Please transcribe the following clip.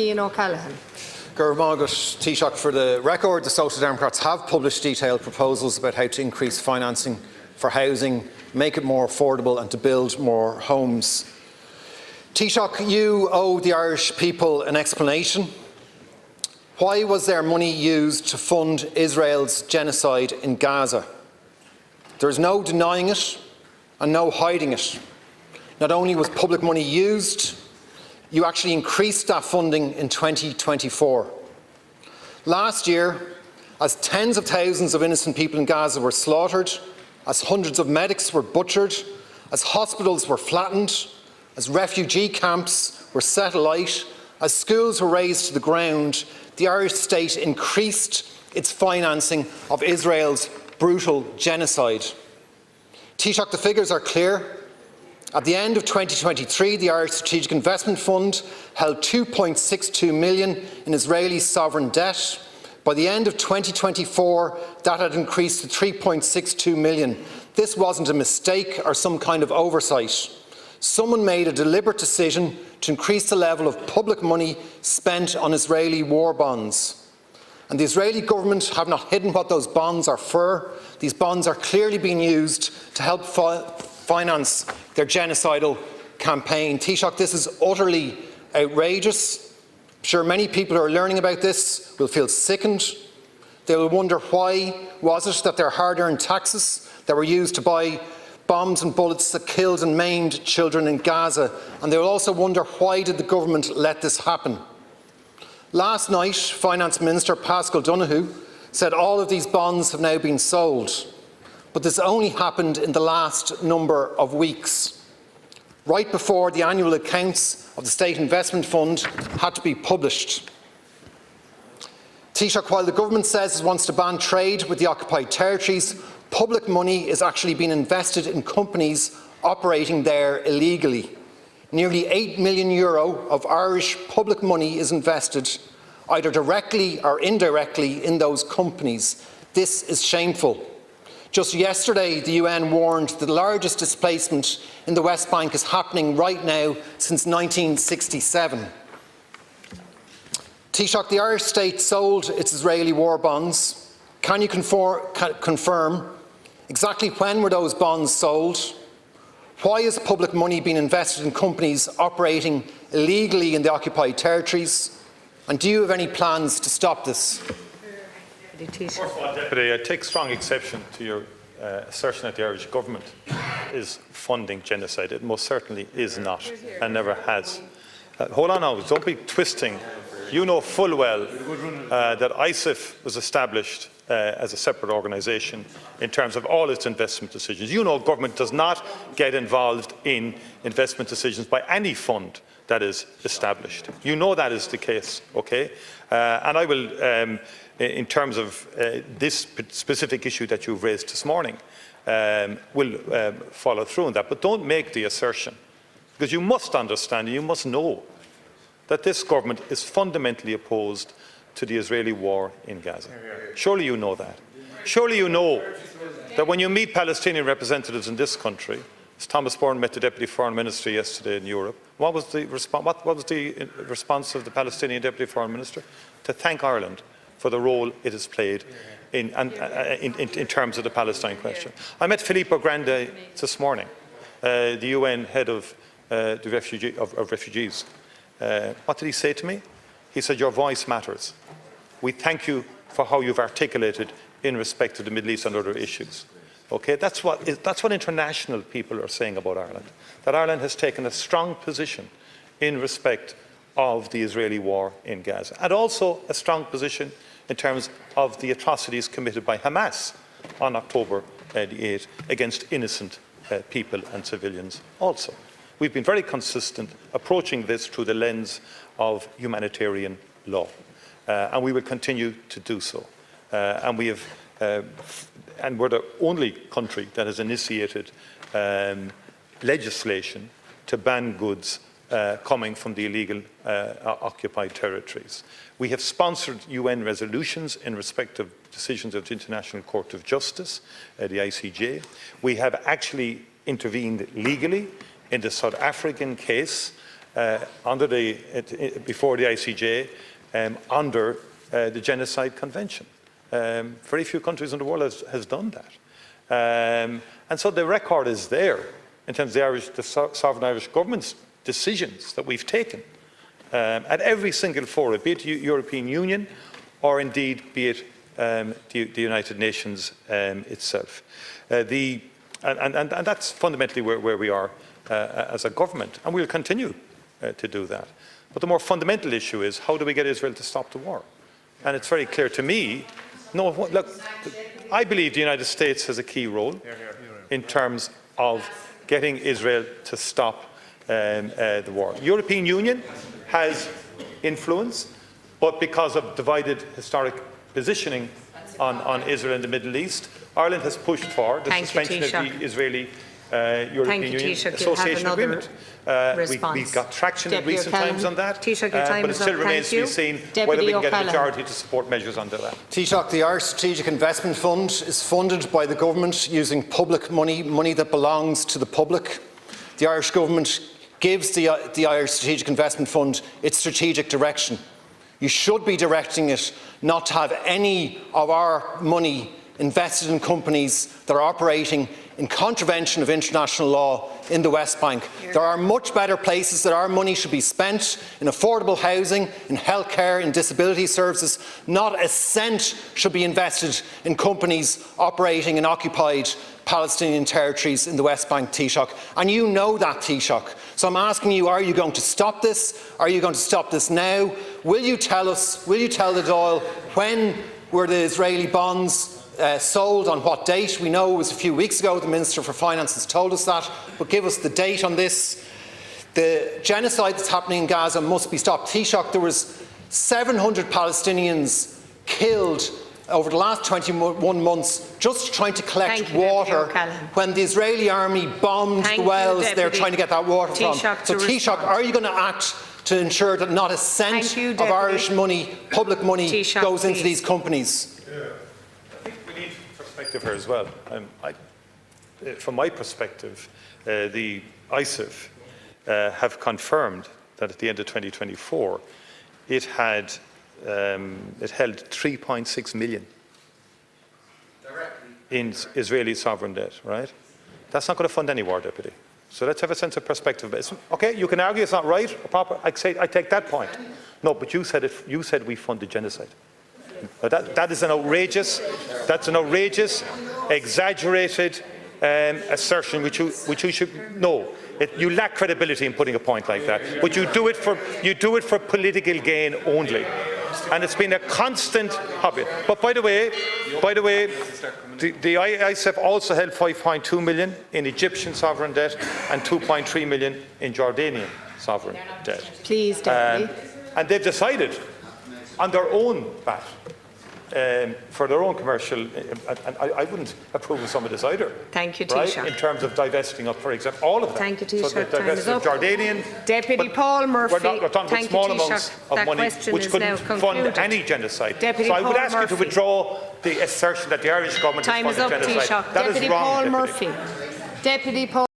Cian O'Callaghan. Taoiseach, for the record, the Social Democrats have published detailed proposals about how to increase financing for housing, make it more affordable and to build more homes. Taoiseach, you owe the Irish people an explanation. Why was their money used to fund Israel's genocide in Gaza? There is no denying it and no hiding it. Not only was public money used, you actually increased that funding in 2024. Last year, as tens of thousands of innocent people in Gaza were slaughtered, as hundreds of medics were butchered, as hospitals were flattened, as refugee camps were set alight, as schools were razed to the ground, the Irish state increased its financing of Israel's brutal genocide. Taoiseach, the figures are clear. At the end of 2023, the Irish Strategic Investment Fund held $2.62 million in Israeli sovereign debt. By the end of 2024, that had increased to $3.62 million. This wasn't a mistake or some kind of oversight. Someone made a deliberate decision to increase the level of public money spent on Israeli war bonds. And the Israeli government have not hidden what those bonds are for. These bonds are clearly being used to help finance their genocidal campaign. Taoiseach, this is utterly outrageous. I'm sure many people who are learning about this will feel sickened. They will wonder why was it that their hard-earned taxes that were used to buy bombs and bullets that killed and maimed children in Gaza, and they will also wonder why did the government let this happen. Last night, Finance Minister Paschal Donohoe said all of these bonds have now been sold. But this only happened in the last number of weeks, right before the annual accounts of the State Investment Fund had to be published. Taoiseach, while the government says it wants to ban trade with the occupied territories, public money is actually being invested in companies operating there illegally. Nearly €8 million of Irish public money is invested, either directly or indirectly, in those companies. This is shameful. Just yesterday, the UN warned that the largest displacement in the West Bank is happening right now since 1967. Taoiseach, the Irish state sold its Israeli war bonds. Can you confirm exactly when were those bonds sold? Why is public money being invested in companies operating illegally in the occupied territories? And do you have any plans to stop this? First of all, Deputy, I take strong exception to your assertion that the Irish government is funding genocide. It most certainly is not and never has. Hold on now, don't be twisting. You know full well that ISIF was established as a separate organisation in terms of all its investment decisions. You know government does not get involved in investment decisions by any fund that is established. You know that is the case, okay? And I will, in terms of this specific issue that you've raised this morning, will follow through on that. But don't make the assertion, because you must understand and you must know that this government is fundamentally opposed to the Israeli war in Gaza. Surely you know that. Surely you know that when you meet Palestinian representatives in this country, as Thomas Byrne met the Deputy Foreign Minister yesterday in Europe, what was the response of the Palestinian Deputy Foreign Minister? To thank Ireland for the role it has played in terms of the Palestine question. I met Filippo Grandi this morning, the UN head of refugees. What did he say to me? He said, "Your voice matters. We thank you for how you've articulated in respect of the Middle East and other issues." Okay, that's what international people are saying about Ireland, that Ireland has taken a strong position in respect of the Israeli war in Gaza, and also a strong position in terms of the atrocities committed by Hamas on October the 8th against innocent people and civilians also. We've been very consistent approaching this through the lens of humanitarian law, and we will continue to do so. And we're the only country that has initiated legislation to ban goods coming from the illegal occupied territories. We have sponsored UN resolutions in respect of decisions of the International Court of Justice, the ICJ. We have actually intervened legally in the South African case before the ICJ under the Genocide Convention. Very few countries in the world has done that. And so the record is there in terms of the sovereign Irish government's decisions that we've taken at every single forum, be it the European Union or indeed be it the United Nations itself. And that's fundamentally where we are as a government, and we'll continue to do that. But the more fundamental issue is, how do we get Israel to stop the war? And it's very clear to me, look, I believe the United States has a key role in terms of getting Israel to stop the war. The European Union has influence, but because of divided historic positioning on Israel and the Middle East, Ireland has pushed for the suspension of the Israeli-European Union Association Agreement. We've got traction in recent times on that, but it still remains to be seen whether we can get a majority to support measures under that. Taoiseach, the Irish Strategic Investment Fund is funded by the government using public money, money that belongs to the public. The Irish government gives the Irish Strategic Investment Fund its strategic direction. You should be directing it not to have any of our money invested in companies that are operating in contravention of international law in the West Bank. There are much better places that our money should be spent, in affordable housing, in healthcare, in disability services. Not a cent should be invested in companies operating in occupied Palestinian territories in the West Bank, Taoiseach. And you know that, Taoiseach. So I'm asking you, are you going to stop this? Are you going to stop this now? Will you tell us, will you tell the Dáil, when were the Israeli bonds sold, on what date? We know it was a few weeks ago. The Minister for Finance has told us that, but give us the date on this. The genocide that's happening in Gaza must be stopped. Taoiseach, there was 700 Palestinians killed over the last 21 months just trying to collect water when the Israeli army bombed the wells they're trying to get that water from. So Taoiseach, are you going to act to ensure that not a cent of Irish money, public money, goes into these companies? Here as well. From my perspective, the ISIF have confirmed that at the end of 2024, it held 3.6 million in Israeli sovereign debt. Right? That's not going to fund any war, Deputy. So let's have a sense of perspective. Okay, you can argue it's not right or proper. I take that point. No, but you said it. You said we funded genocide. That is an outrageous, exaggerated assertion which you should know. You lack credibility in putting a point like that. But you do it for political gain only, and it's been a constant hobby. But by the way, the ISF also held 5.2 million in Egyptian sovereign debt and 2.3 million in Jordanian sovereign debt. Please, Deputy. And they've decided on their own bat, for their own commercial, and I wouldn't approve of some of this either. Thank you, right? Taoiseach. In terms of divesting up, for example, all of that. Thank you, Taoiseach. So they divested of Jordanian. Deputy Paul Murphy. We're talking about small amounts of money which couldn't fund any genocide. Deputy so I would Paul ask Murphy. you to withdraw the assertion that the Irish government Time has funded is up, genocide. Taoiseach. That Deputy is wrong, Paul Deputy. Murphy. Deputy Paul